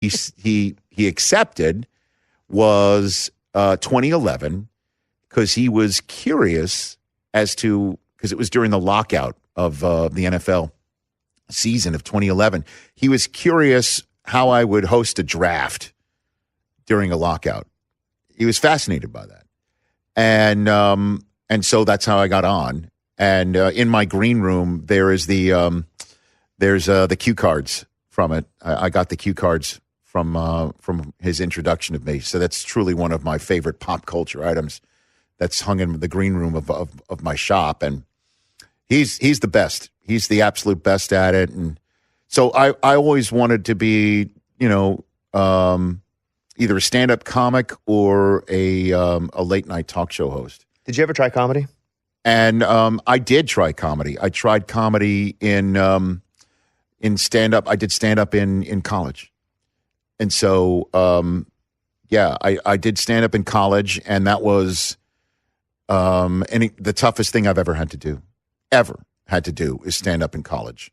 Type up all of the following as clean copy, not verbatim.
he accepted was 2011 because he was curious because it was during the lockout of the NFL season of 2011. He was curious how I would host a draft during a lockout. He was fascinated by that. And so that's how I got on. And in my green room, there's the cue cards from it. I got the cue cards from his introduction of me. So that's truly one of my favorite pop culture items that's hung in the green room of my shop. And he's the best. He's the absolute best at it. And so I always wanted to be, either a stand-up comic or a late night talk show host. Did you ever try comedy? And I did try comedy. I tried comedy in stand-up. I did stand-up in college. And so, I did stand-up in college, and that was the toughest thing I've ever had to do is stand-up in college.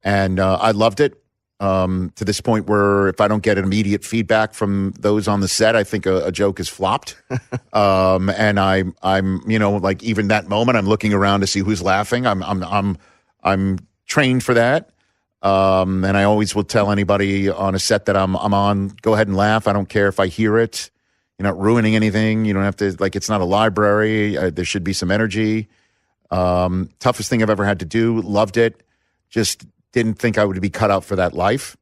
And I loved it to this point where if I don't get immediate feedback from those on the set, I think a joke is flopped. And I'm like even that moment, I'm looking around to see who's laughing. I'm trained for that. And I always will tell anybody on a set that I'm on, go ahead and laugh. I don't care if I hear it. You're not ruining anything. You don't have to, it's not a library. There should be some energy. Toughest thing I've ever had to do. Loved it. Just didn't think I would be cut out for that life.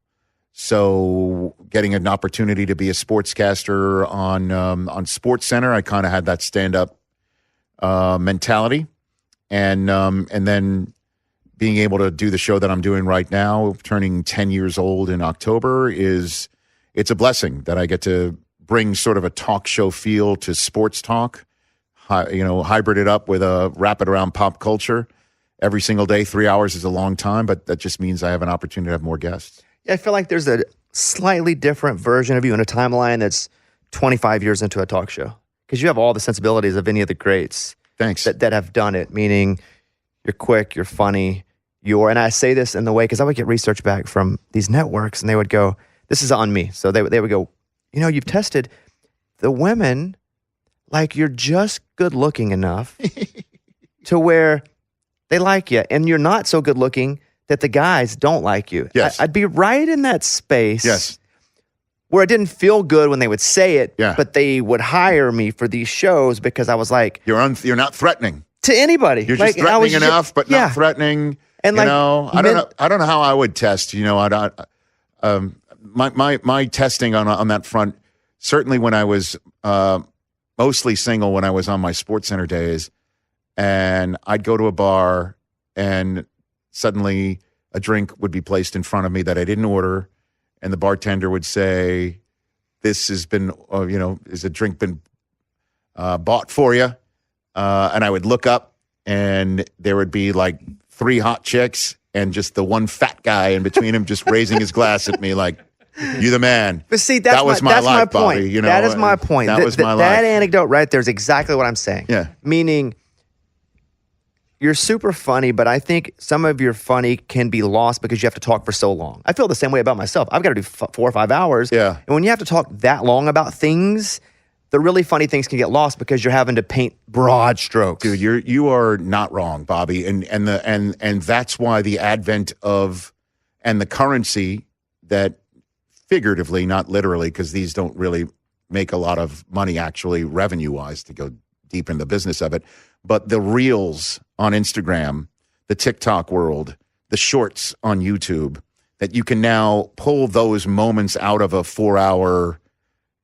So getting an opportunity to be a sportscaster on Sports Center, I kind of had that stand-up mentality. And then being able to do the show that I'm doing right now, turning 10 years old in October, it's a blessing that I get to bring sort of a talk show feel to sports talk, hybrid it up with wrap it around pop culture. Every single day, 3 hours is a long time, but that just means I have an opportunity to have more guests. Yeah, I feel like there's a slightly different version of you in a timeline that's 25 years into a talk show, because you have all the sensibilities of any of the greats. Thanks. That have done it, meaning you're quick, you're funny, and I say this in the way, because I would get research back from these networks, and they would go, this is on me. So they would go, you've tested the women, like you're just good looking enough to where they like you, and you're not so good looking that the guys don't like you. Yes. I'd be right in that space. Yes. Where it didn't feel good when they would say it, yeah. But they would hire me for these shows because I was like, you're not threatening to anybody. You're just threatening enough, but not threatening. And I don't know how I would test. My testing on that front. Certainly, when I was mostly single, when I was on my Sports Center days, and I'd go to a bar, and suddenly a drink would be placed in front of me that I didn't order, and the bartender would say, "This has been, is a drink been bought for you?" And I would look up, and there would be like 3 hot chicks and just the one fat guy in between him, just raising his glass at me like, "You the man." But see, that was my life, point. Bobby, that is my point. That was my life. That anecdote right there is exactly what I'm saying. Yeah. Meaning, you're super funny, but I think some of your funny can be lost because you have to talk for so long. I feel the same way about myself. I've got to do 4 or 5 hours. Yeah. And when you have to talk that long about things, the really funny things can get lost because you're having to paint broad strokes. Dude, you are not wrong, Bobby. And that's why the advent of and the currency that figuratively, not literally, because these don't really make a lot of money actually revenue-wise to go deep in the business of it. But the reels on Instagram, the TikTok world, the shorts on YouTube, that you can now pull those moments out of a 4-hour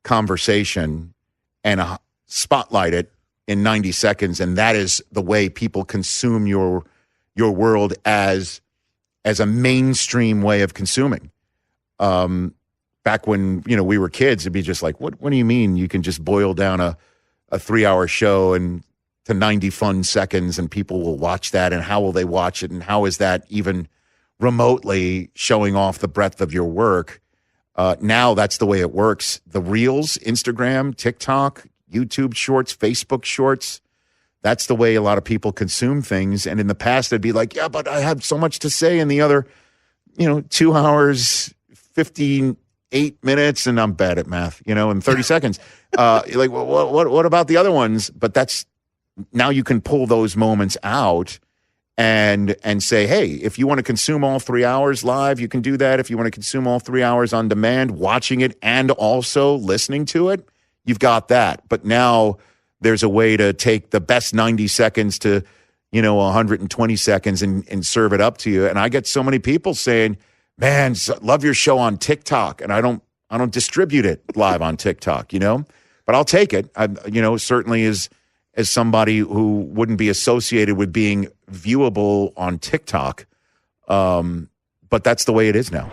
conversation and spotlight it in 90 seconds. And that is the way people consume your world as a mainstream way of consuming. Back when, we were kids, it'd be just like, what do you mean you can just boil down a 3-hour show and to 90 fun seconds and people will watch that, and how will they watch it, and how is that even remotely showing off the breadth of your work? Now that's the way it works. The reels, Instagram, TikTok, YouTube shorts, Facebook shorts, that's the way a lot of people consume things. And in the past, they'd be like, yeah, but I have so much to say in the other, 2 hours, 58 8 minutes, and I'm bad at math, in 30 seconds. You're like, well, what about the other ones? But now you can pull those moments out and say, hey, if you want to consume all 3 hours live, you can do that. If you want to consume all 3 hours on demand, watching it and also listening to it, you've got that. But now there's a way to take the best 90 seconds to 120 seconds and serve it up to you. And I get so many people saying, man, love your show on TikTok. And I don't distribute it live on TikTok, but I'll take it. Certainly as somebody who wouldn't be associated with being viewable on TikTok. But that's the way it is now.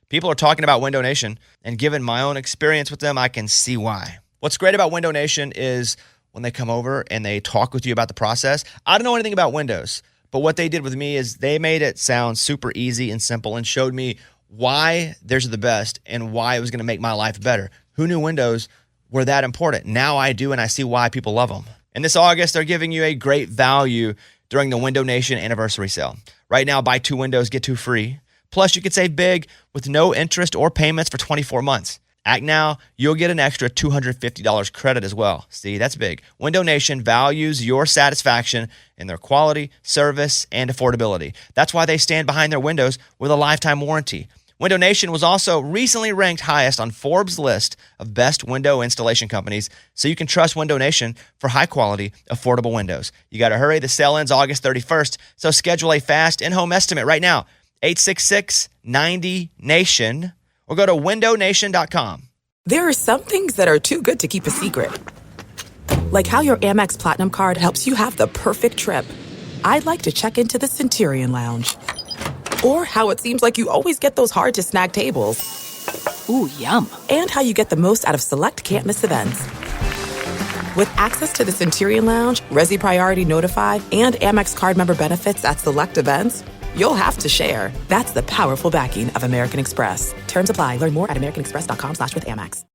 People are talking about Window Nation, and given my own experience with them, I can see why. What's great about Window Nation is when they come over and they talk with you about the process. I don't know anything about Windows, but what they did with me is they made it sound super easy and simple and showed me why theirs are the best and why it was going to make my life better. Who knew Windows were that important? Now I do, and I see why people love them. And this August, they're giving you a great value during the Window Nation anniversary sale. Right now, buy 2 Windows, get 2 free. Plus, you could save big with no interest or payments for 24 months. Act now, you'll get an extra $250 credit as well. See, that's big. Window Nation values your satisfaction in their quality, service, and affordability. That's why they stand behind their windows with a lifetime warranty. Window Nation was also recently ranked highest on Forbes' list of best window installation companies, so you can trust Window Nation for high-quality, affordable windows. You got to hurry. The sale ends August 31st, so schedule a fast in-home estimate right now. 866-90-NATION or go to windownation.com. There are some things that are too good to keep a secret. Like how your Amex Platinum card helps you have the perfect trip. I'd like to check into the Centurion Lounge. Or how it seems like you always get those hard-to-snag tables. Ooh, yum. And how you get the most out of select can't-miss events. With access to the Centurion Lounge, Resi Priority Notify, and Amex card member benefits at select events, you'll have to share. That's the powerful backing of American Express. Terms apply. Learn more at americanexpress.com/withAmex.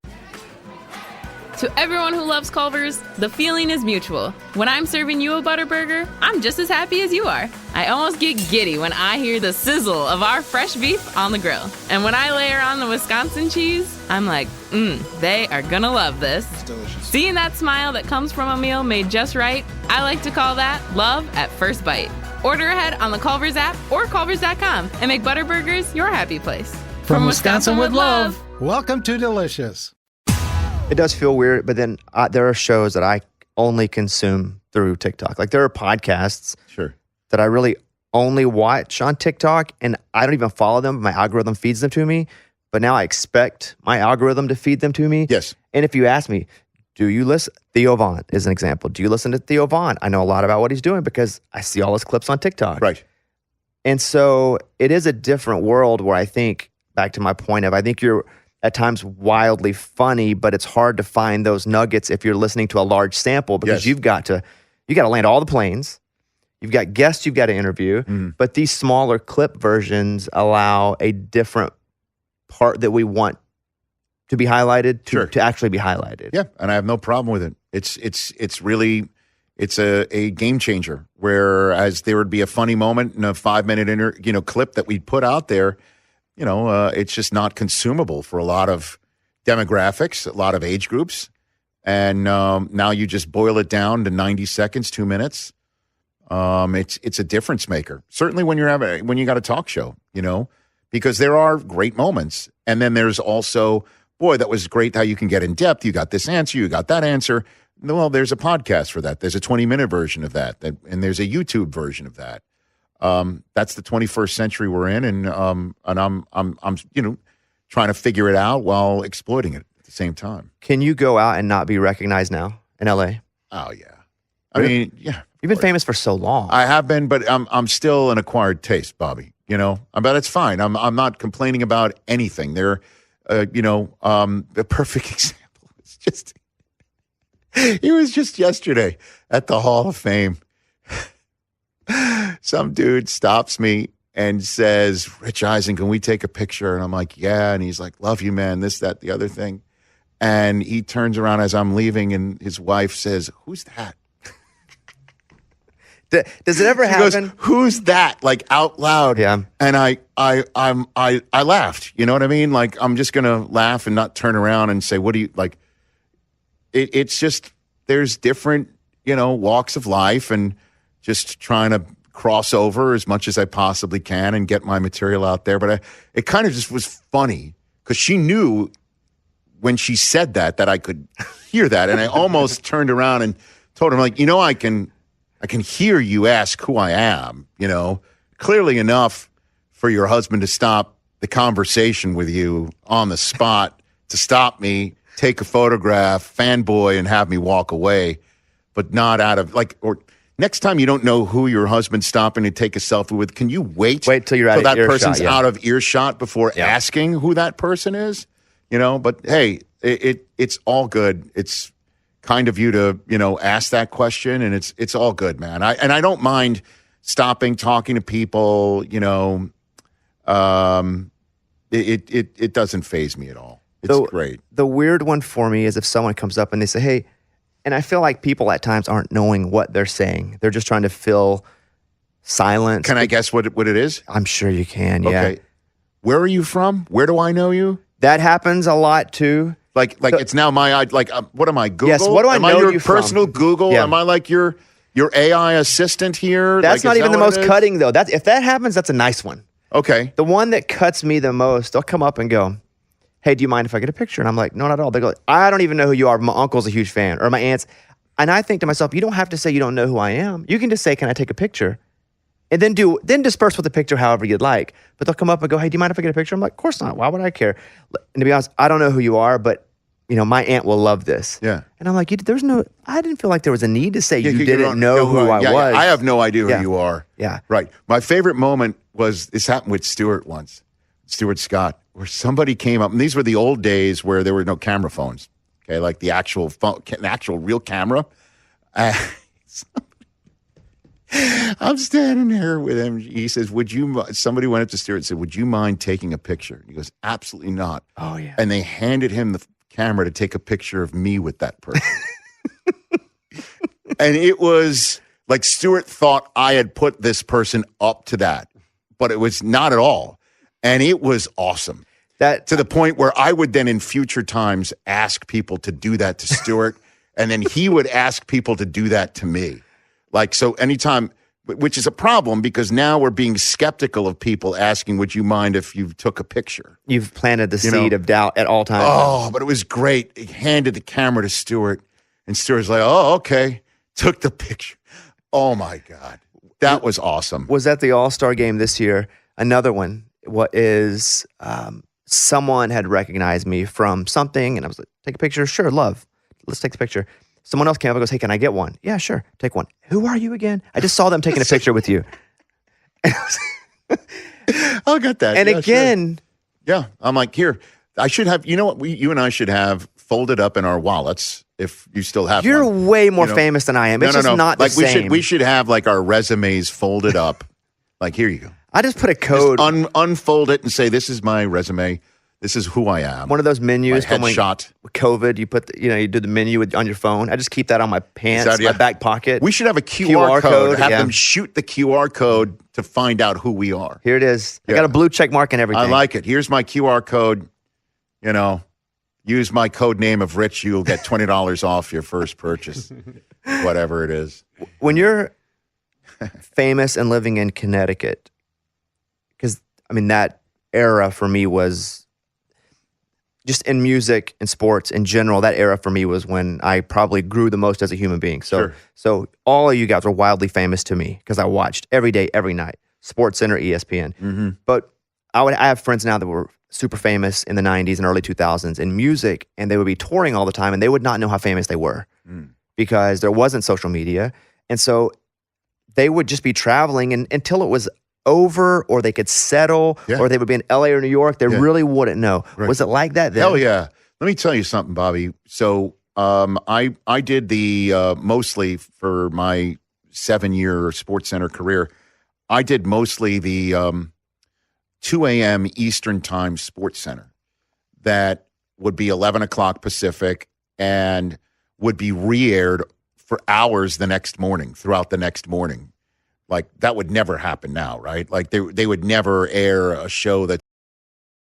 To everyone who loves Culver's, the feeling is mutual. When I'm serving you a Butterburger, I'm just as happy as you are. I almost get giddy when I hear the sizzle of our fresh beef on the grill. And when I layer on the Wisconsin cheese, I'm like, they are gonna love this. It's delicious. Seeing that smile that comes from a meal made just right, I like to call that love at first bite. Order ahead on the Culver's app or Culver's.com and make Butterburgers your happy place. From Wisconsin with love, welcome to Delicious. It does feel weird, but then there are shows that I only consume through TikTok. Like there are podcasts that I really only watch on TikTok, and I don't even follow them. My algorithm feeds them to me, but now I expect my algorithm to feed them to me. Yes. And if you ask me, do you listen? Theo Vaughn is an example. Do you listen to Theo Vaughn? I know a lot about what he's doing because I see all his clips on TikTok. Right. And so it is a different world where I think, back to my point of, I think you're at times wildly funny, but it's hard to find those nuggets if you're listening to a large sample because you got to land all the planes. You've got guests you've got to interview, but these smaller clip versions allow a different part that we want to be highlighted to actually be highlighted. Yeah, and I have no problem with it. It's really a game changer. Whereas there would be a funny moment in a 5-minute clip that we put out there, it's just not consumable for a lot of demographics, a lot of age groups, and now you just boil it down to 90 seconds, 2 minutes. It's a difference maker. Certainly when you got a talk show, because there are great moments, and then there's also, boy, that was great how you can get in depth. You got this answer, you got that answer. Well, there's a podcast for that. There's a 20-minute version of that, and there's a YouTube version of that. That's the 21st century we're in, and I'm trying to figure it out while exploiting it at the same time. Can you go out and not be recognized now in LA? Oh yeah, I mean, yeah. You've been famous for so long. I have been, but I'm still an acquired taste, Bobby. But it's fine. I'm not complaining about anything. They're, the perfect example is just. It was just yesterday at the Hall of Fame. Some dude stops me and says, "Rich Eisen, can we take a picture?" And I'm like, "Yeah." And he's like, "Love you, man. This, that, the other thing." And he turns around as I'm leaving, and his wife says, "Who's that?" Does it ever She happen? goes, "Who's that?" Like out loud. Yeah. And I laughed. You know what I mean? Like I'm just gonna laugh and not turn around and say, "What do you like?" It's just there's different walks of life, and just trying to cross over as much as I possibly can and get my material out there. But it kind of just was funny because she knew when she said that I could hear that, and I almost turned around and told her, like, I can hear you ask who I am, clearly enough for your husband to stop the conversation with you on the spot, to stop me, take a photograph, fanboy, and have me walk away, but not out of or next time you don't know who your husband's stopping to take a selfie with, can you wait till you're out of that earshot, person's out of earshot before asking who that person is? But hey, it's all good. It's kind of you to, ask that question, and it's all good, man. I don't mind stopping, talking to people, it doesn't faze me at all. It's great. The weird one for me is if someone comes up and they say, "Hey," and I feel like people at times aren't knowing what they're saying. They're just trying to fill silence. Can I guess what it is? I'm sure you can, yeah. Okay. Where are you from? Where do I know you? That happens a lot too. Like it's now what am I, Google? Yes, what do I know Am I your you from? personal Google? Yeah. Am I like your AI assistant here? That's not is even that the what most it is? cutting though. If that happens, that's a nice one. Okay. The one that cuts me the most, they'll come up and go, "Hey, do you mind if I get a picture?" And I'm like, "No, not at all." They go, "I don't even know who you are. My uncle's a huge fan," or my aunt's. And I think to myself, you don't have to say you don't know who I am. You can just say, "Can I take a picture?" And then disperse with the picture however you'd like. But they'll come up and go, "Hey, do you mind if I get a picture?" I'm like, "Of course not. Why would I care?" And to be honest, I don't know who you are, but my aunt will love this. Yeah. And I'm like, I didn't feel like there was a need to say you didn't know who I was. Yeah, I have no idea who you are. Yeah. Right. My favorite moment was, this happened with Stuart once, Stuart Scott, where somebody came up, and these were the old days where there were no camera phones. Okay. Like the actual phone, an actual real camera. I'm standing there with him. He says, somebody went up to Stuart and said, "Would you mind taking a picture?" He goes, "Absolutely not." Oh, yeah. And they handed him the camera to take a picture of me with that person. And it was like Stuart thought I had put this person up to that, but it was not at all. And it was awesome. That to the point where I would then in future times ask people to do that to Stuart, and then he would ask people to do that to me. Like, so anytime, which is a problem because now we're being skeptical of people asking, "Would you mind if you took a picture?" You've planted the seed of doubt at all times. Oh, but it was great. He handed the camera to Stuart, and Stuart's like, "Oh, okay." Took the picture. Oh, my God. That was awesome. Was at the All-Star game this year. Another one is someone had recognized me from something, and I was like, "Take a picture?" "Sure, love. Let's take the picture." Someone else came up and goes, "Hey, can I get one?" "Yeah, sure. Take one." "Who are you again?" "I just saw them taking a picture with you." I'll get that. And Yeah, again, sure. Yeah. I'm like, here, I should have, you know what, you and I should have folded up in our wallets if you still have you're one. way more famous than I am. It's just not the like same. we should have like our resumes folded up. Like, here you go. I just put a code. Just unfold it and say, "This is my resume. This is who I am." One of those menus My from when headshot. with COVID, you put you do the menu on your phone. I just keep that on my pants, my back pocket. We should have a QR code. Have yeah. them shoot the QR code to find out who we are. Here it is. Yeah. I got a blue check mark and everything. I like it. Here's my QR code. Use my code name of Rich. You'll get $20 off your first purchase, whatever it is. When you're famous and living in Connecticut, because that era for me was just in music and sports in general. That era for me was when I probably grew the most as a human being. So all of you guys were wildly famous to me because I watched every day, every night, SportsCenter, ESPN. Mm-hmm. But I have friends now that were super famous in the 90s and early 2000s in music, and they would be touring all the time, and they would not know how famous they were because there wasn't social media. And so they would just be traveling until it was over, or they could settle, or they would be in LA or New York. They really wouldn't know. Right. Was it like that then? Hell yeah. Let me tell you something, Bobby. So I did the mostly for my 7-year SportsCenter career, I did mostly the 2 a.m. Eastern Time SportsCenter that would be 11 o'clock Pacific and would be re-aired for hours throughout the next morning. Like that would never happen now, right? Like they would never air a show that